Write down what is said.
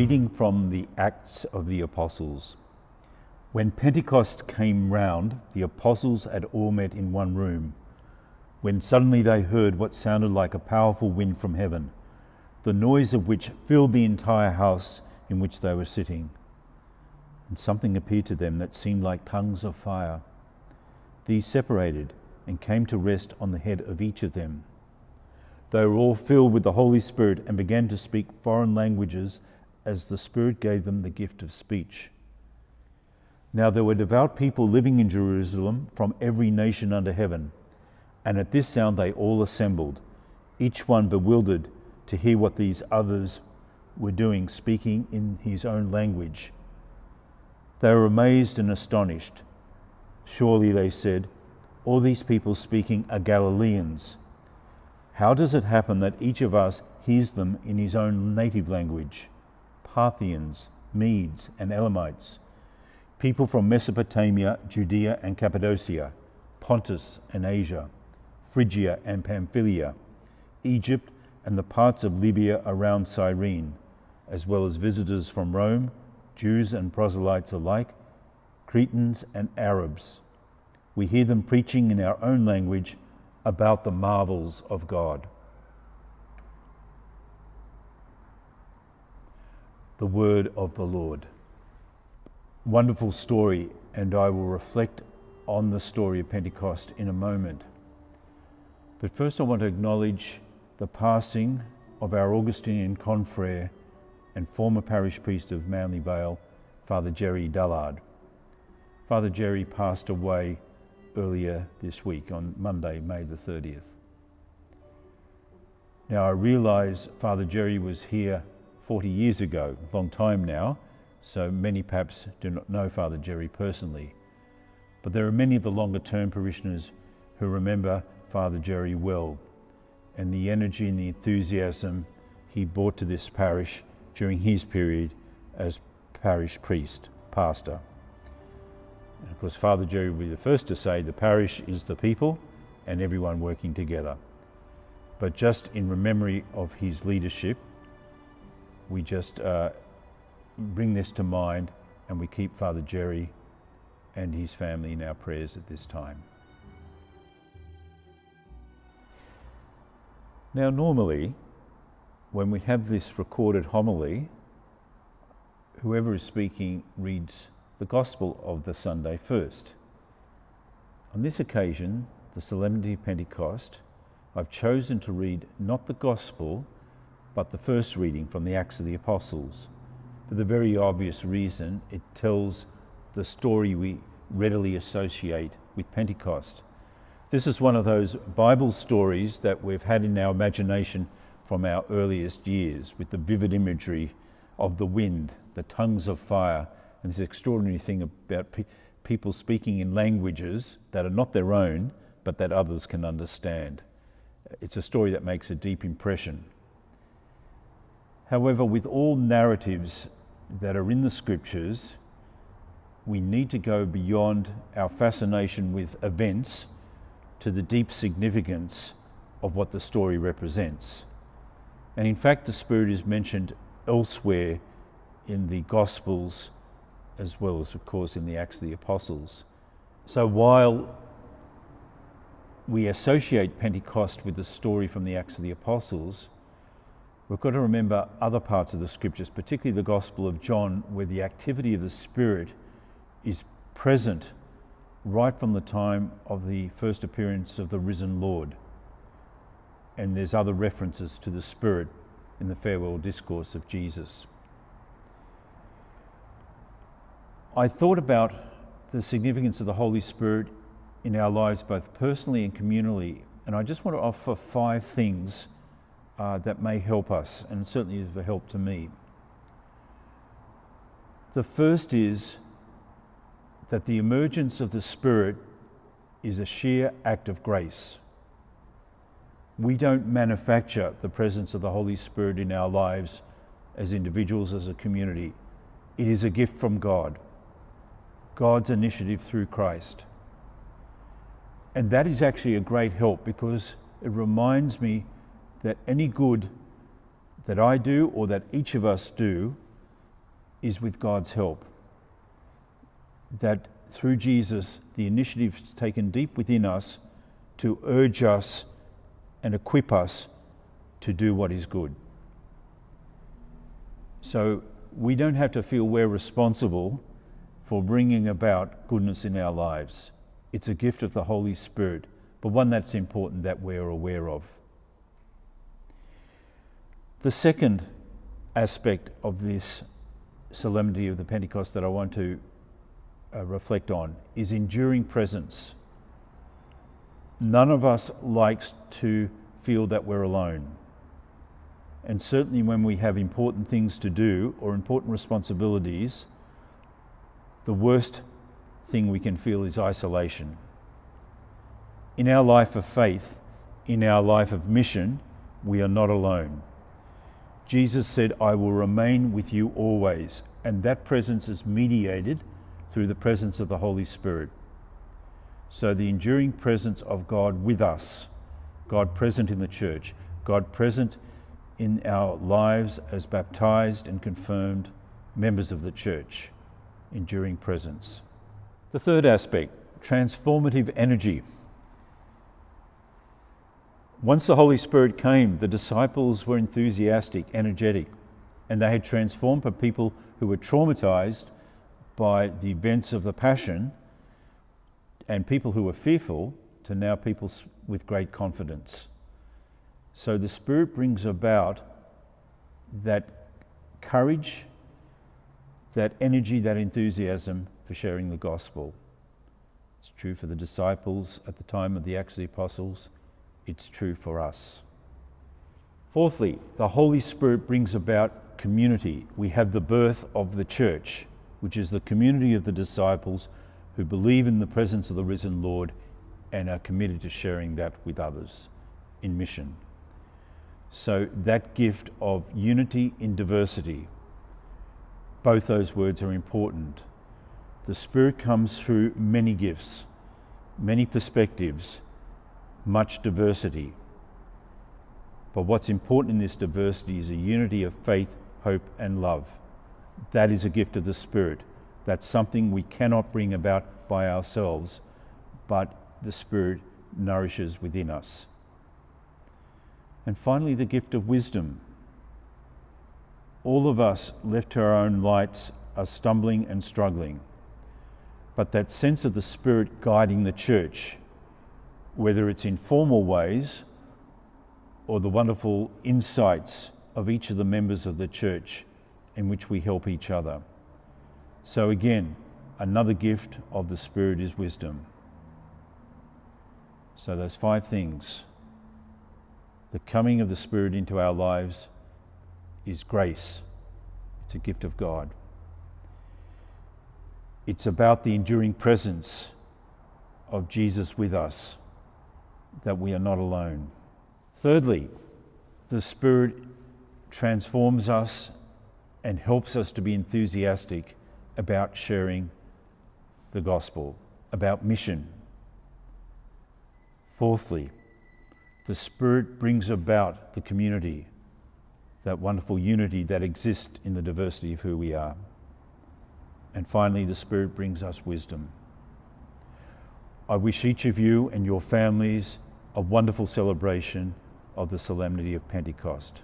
Reading from the Acts of the Apostles. When Pentecost came round, the apostles had all met in one room, when suddenly they heard what sounded like a powerful wind from heaven, the noise of which filled the entire house in which they were sitting. And something appeared to them that seemed like tongues of fire. These separated and came to rest on the head of each of them. They were all filled with the Holy Spirit and began to speak foreign languages as the Spirit gave them the gift of speech. Now there were devout people living in Jerusalem from every nation under heaven, and at this sound they all assembled, each one bewildered to hear what these others were doing, speaking in his own language. They were amazed and astonished. Surely, they said, all these people speaking are Galileans. How does it happen that each of us hears them in his own native language? Parthians, Medes, and Elamites, people from Mesopotamia, Judea and Cappadocia, Pontus and Asia, Phrygia and Pamphylia, Egypt and the parts of Libya around Cyrene, as well as visitors from Rome, Jews and proselytes alike, Cretans and Arabs. We hear them preaching in our own language about the marvels of God. The word of the Lord. Wonderful story, and I will reflect on the story of Pentecost in a moment. But first I want to acknowledge the passing of our Augustinian confrere and former parish priest of Manly Vale, Fr Gerry Dullard. Fr Gerry passed away earlier this week on Monday, May the 30th. Now I realise Fr Gerry was here 40 years ago, a long time now, so many perhaps do not know Fr Gerry personally. But there are many of the longer term parishioners who remember Fr Gerry well, and the energy and the enthusiasm he brought to this parish during his period as parish priest, pastor. And of course, Fr Gerry will be the first to say the parish is the people and everyone working together. But just in memory of his leadership, we just bring this to mind, and we keep Fr Gerry and his family in our prayers at this time. Now normally, when we have this recorded homily, whoever is speaking reads the Gospel of the Sunday first. On this occasion, the Solemnity of Pentecost, I've chosen to read not the Gospel, but the first reading from the Acts of the Apostles, for the very obvious reason it tells the story we readily associate with Pentecost. This is one of those Bible stories that we've had in our imagination from our earliest years, with the vivid imagery of the wind, the tongues of fire, and this extraordinary thing about people speaking in languages that are not their own, but that others can understand. It's a story that makes a deep impression. However, with all narratives that are in the scriptures, we need to go beyond our fascination with events to the deep significance of what the story represents. And in fact, the Spirit is mentioned elsewhere in the Gospels, as well as, of course, in the Acts of the Apostles. So while we associate Pentecost with the story from the Acts of the Apostles, we've got to remember other parts of the scriptures, particularly the Gospel of John, where the activity of the Spirit is present right from the time of the first appearance of the risen Lord. And there's other references to the Spirit in the farewell discourse of Jesus. I thought about the significance of the Holy Spirit in our lives, both personally and communally, and I just want to offer 5 things that may help us, and certainly is of help to me. The first is that the emergence of the Spirit is a sheer act of grace. We don't manufacture the presence of the Holy Spirit in our lives as individuals, as a community. It is a gift from God, God's initiative through Christ. And that is actually a great help, because it reminds me that any good that I do or that each of us do is with God's help. That through Jesus, the initiative is taken deep within us to urge us and equip us to do what is good. So we don't have to feel we're responsible for bringing about goodness in our lives. It's a gift of the Holy Spirit, but one that's important that we're aware of. The second aspect of this solemnity of the Pentecost that I want to reflect on is enduring presence. None of us likes to feel that we're alone. And certainly when we have important things to do or important responsibilities, the worst thing we can feel is isolation. In our life of faith, in our life of mission, we are not alone. Jesus said, "I will remain with you always," and that presence is mediated through the presence of the Holy Spirit. So the enduring presence of God with us, God present in the church, God present in our lives as baptized and confirmed members of the church, enduring presence. The third aspect, transformative energy. Once the Holy Spirit came, the disciples were enthusiastic, energetic, and they had transformed from people who were traumatized by the events of the Passion and people who were fearful to now people with great confidence. So the Spirit brings about that courage, that energy, that enthusiasm for sharing the gospel. It's true for the disciples at the time of the Acts of the Apostles. It's true for us. Fourthly, the Holy Spirit brings about community. We have the birth of the church, which is the community of the disciples who believe in the presence of the risen Lord and are committed to sharing that with others in mission. So that gift of unity in diversity, both those words are important. The Spirit comes through many gifts, many perspectives, much diversity. But what's important in this diversity is a unity of faith, hope, and love. That is a gift of the Spirit. That's something we cannot bring about by ourselves, but the Spirit nourishes within us. And finally, the gift of wisdom. All of us, left to our own lights, are stumbling and struggling. But that sense of the Spirit guiding the church, whether it's in formal ways or the wonderful insights of each of the members of the church in which we help each other. So again, another gift of the Spirit is wisdom. So those 5 things. The coming of the Spirit into our lives is grace. It's a gift of God. It's about the enduring presence of Jesus with us, that we are not alone. Thirdly, the Spirit transforms us and helps us to be enthusiastic about sharing the gospel, about mission. Fourthly, the Spirit brings about the community, that wonderful unity that exists in the diversity of who we are. And finally, the Spirit brings us wisdom. I wish each of you and your families a wonderful celebration of the solemnity of Pentecost.